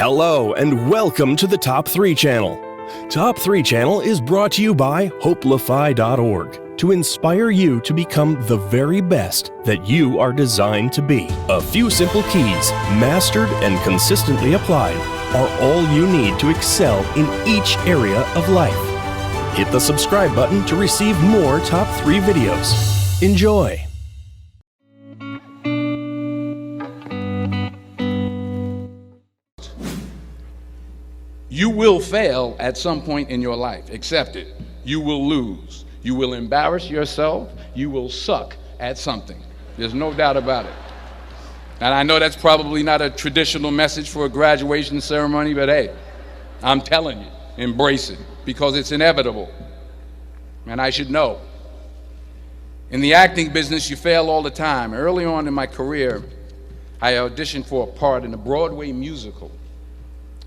Hello and welcome to the Top 3 Channel. Top 3 Channel is brought to you by hopelify.org to inspire you to become the very best that you are designed to be. A few simple keys, mastered and consistently applied, are all you need to excel in each area of life. Hit the subscribe button to receive more Top 3 videos. Enjoy! You will fail at some point in your life. Accept it. You will lose. You will embarrass yourself. You will suck at something. There's no doubt about it. And I know that's probably not a traditional message for a graduation ceremony, but hey, I'm telling you, embrace it because it's inevitable. And I should know. In the acting business, you fail all the time. Early on in my career, I auditioned for a part in a Broadway musical.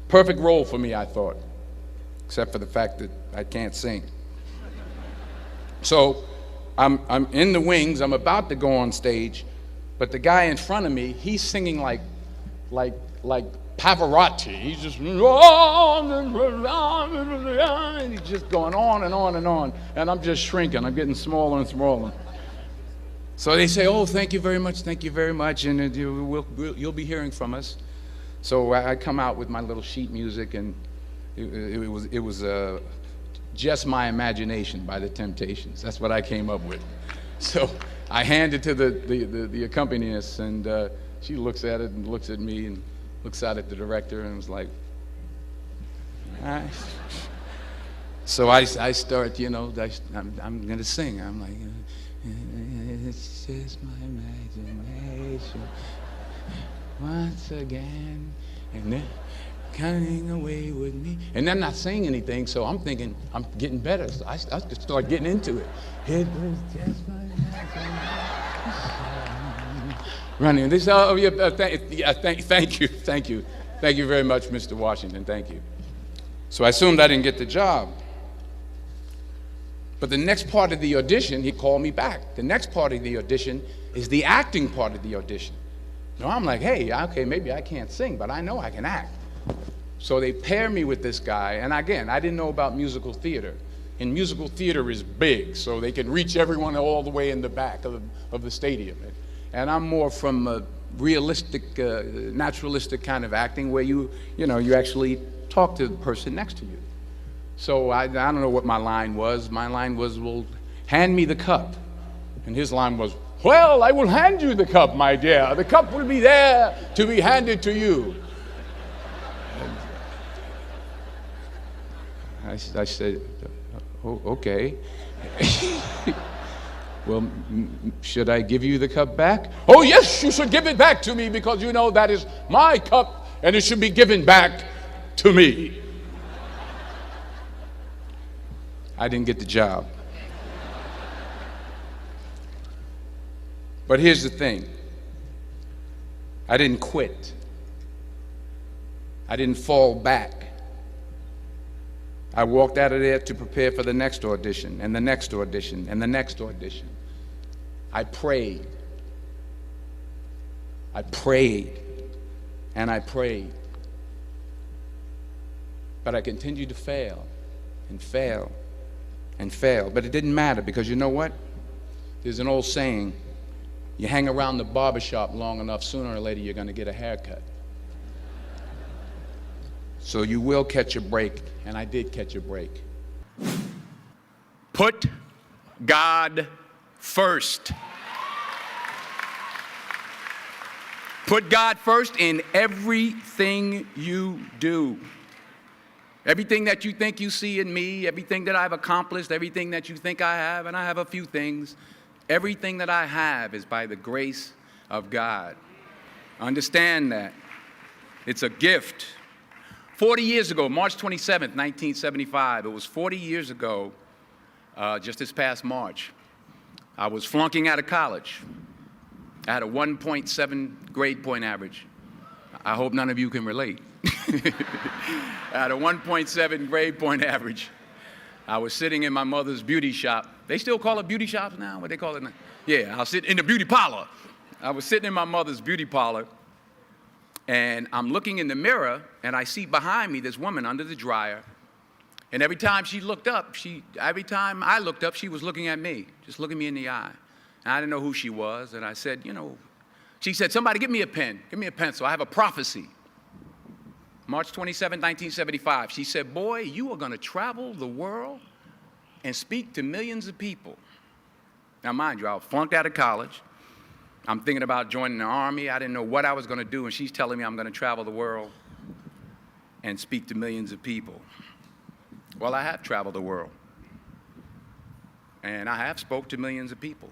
Perfect role for me, I thought, except for the fact that I can't sing. So I'm in the wings, I'm about to go on stage, but the guy in front of me, he's singing like Pavarotti. He's just, and he's just going on and on and on, and I'm just shrinking, I'm getting smaller and smaller. So they say, oh, thank you very much, and you'll be hearing from us. So I come out with my little sheet music, and it was Just My Imagination by the Temptations. That's what I came up with. So I hand it to the accompanist, and she looks at it and looks at me and looks out at the director and was like, all right. So I start, I'm going to sing. I'm like, it's just my imagination. Once again, and then coming away with me. And I'm not saying anything, so I'm thinking I'm getting better. So I just start getting into it. It was just my imagination. Running. This, thank you. Thank you very much, Mr. Washington. Thank you. So I assumed I didn't get the job. But the next part of the audition, he called me back. The next part of the audition is the acting part of the audition. No, I'm like, hey, okay, maybe I can't sing, but I know I can act. So they pair me with this guy, and again, I didn't know about musical theater. And musical theater is big, so they can reach everyone all the way in the back of the stadium. And I'm more from a realistic, naturalistic kind of acting where you actually talk to the person next to you. So I don't know what my line was. My line was, well, hand me the cup. And his line was, well, I will hand you the cup, my dear. The cup will be there to be handed to you. I said, oh, okay. Well, should I give you the cup back? Oh, yes, you should give it back to me because you know that is my cup and it should be given back to me. I didn't get the job. But here's the thing. I didn't quit. I didn't fall back. I walked out of there to prepare for the next audition, and the next audition, and the next audition. I prayed. I prayed, and I prayed. But I continued to fail, and fail, and fail. But it didn't matter because you know what? There's an old saying, you hang around the barbershop long enough, sooner or later you're going to get a haircut. So you will catch a break, and I did catch a break. Put God first. Put God first in everything you do. Everything that you think you see in me, everything that I've accomplished, everything that you think I have, and I have a few things, everything that I have is by the grace of God. Understand that. It's a gift. 40 years ago, March 27th, 1975, it was 40 years ago, just this past March, I was flunking out of college. I had a 1.7 grade point average. I hope none of you can relate. I had a 1.7 grade point average. I was sitting in my mother's beauty shop. They still call it beauty shops now? What they call it now? Yeah, I was sitting in the beauty parlor. I was sitting in my mother's beauty parlor, And I'm looking in the mirror, and I see behind me this woman under the dryer. And every time she looked up, every time I looked up, she was looking at me, just looking me in the eye. And I didn't know who she was. And I said, you know, she said, somebody give me a pen, give me a pencil. I have a prophecy. March 27, 1975. She said, boy, you are going to travel the world and speak to millions of people. Now, mind you, I was flunked out of college. I'm thinking about joining the army. I didn't know what I was going to do, and she's telling me I'm going to travel the world and speak to millions of people. Well, I have traveled the world, and I have spoke to millions of people.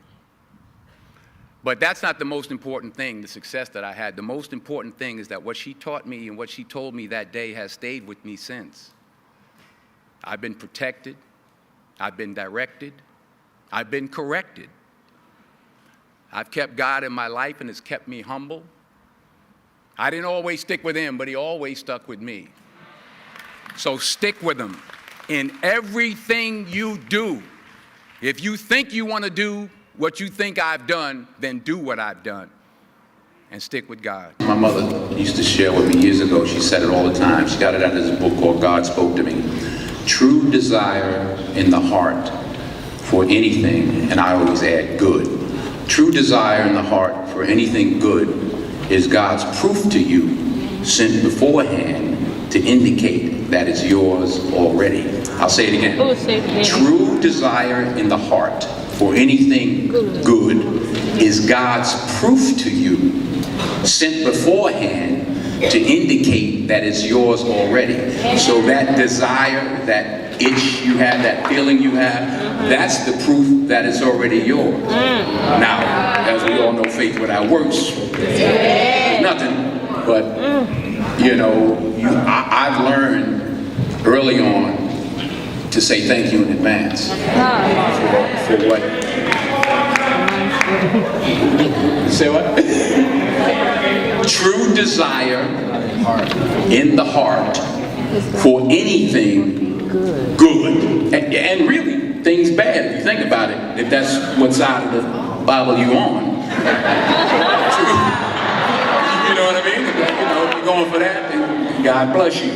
But that's not the most important thing, the success that I had. The most important thing is that what she taught me and what she told me that day has stayed with me since. I've been protected. I've been directed. I've been corrected. I've kept God in my life, and it's kept me humble. I didn't always stick with him, but he always stuck with me. So stick with him in everything you do. If you think you want to do what you think I've done, then do what I've done and stick with God. My mother used to share with me years ago. She said it all the time. She got it out of this book called God Spoke to Me. True desire in the heart for anything, and I always add good. True desire in the heart for anything good is God's proof to you, sent beforehand to indicate that it's yours already. I'll say it again. True desire in the heart for anything good is God's proof to you, sent beforehand to indicate that it's yours already. So that desire, that itch you have, that feeling you have, that's the proof that it's already yours. Now, as we all know, faith without works is nothing. But, you know, I've learned early on to say thank you in advance for what? Say what? True desire in the heart for anything good. And really, things bad, if you think about it, if that's what side of the Bible you're on. You know what I mean? You know, if you're going for that, then God bless you.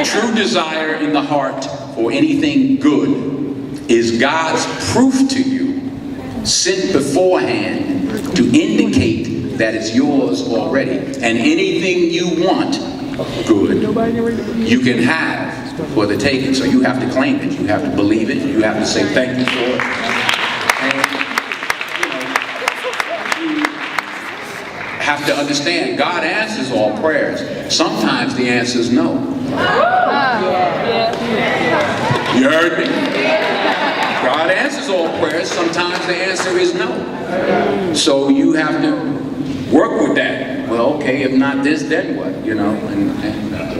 True desire in the heart for anything good is God's proof to you, sent beforehand to indicate that it's yours already. And anything you want good, you can have for the taking. So you have to claim it. You have to believe it. You have to say thank you for it. And, you have to understand, God answers all prayers. Sometimes the answer is no. You heard me? God answers all prayers. Sometimes the answer is no. So you have to work with that. Well, okay, if not this, then what? You know,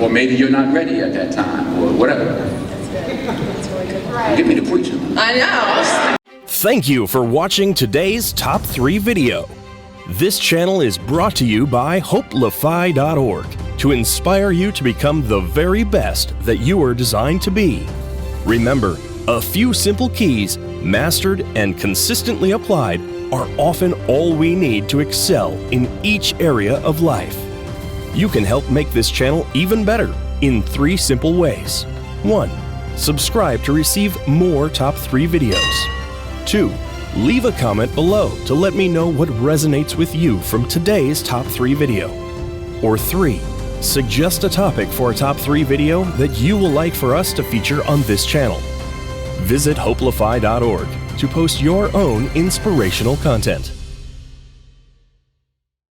or maybe you're not ready at that time, or whatever. Get me to preaching. I know. Thank you for watching today's Top 3 video. This channel is brought to you by hopelify.org to inspire you to become the very best that you are designed to be. Remember, a few simple keys, mastered and consistently applied, are often all we need to excel in each area of life. You can help make this channel even better in 3 simple ways. 1. Subscribe to receive more Top 3 videos. 2. Leave a comment below to let me know what resonates with you from today's Top 3 video. Or 3. Suggest a topic for a Top 3 video that you will like for us to feature on this channel. Visit hopelify.org to post your own inspirational content.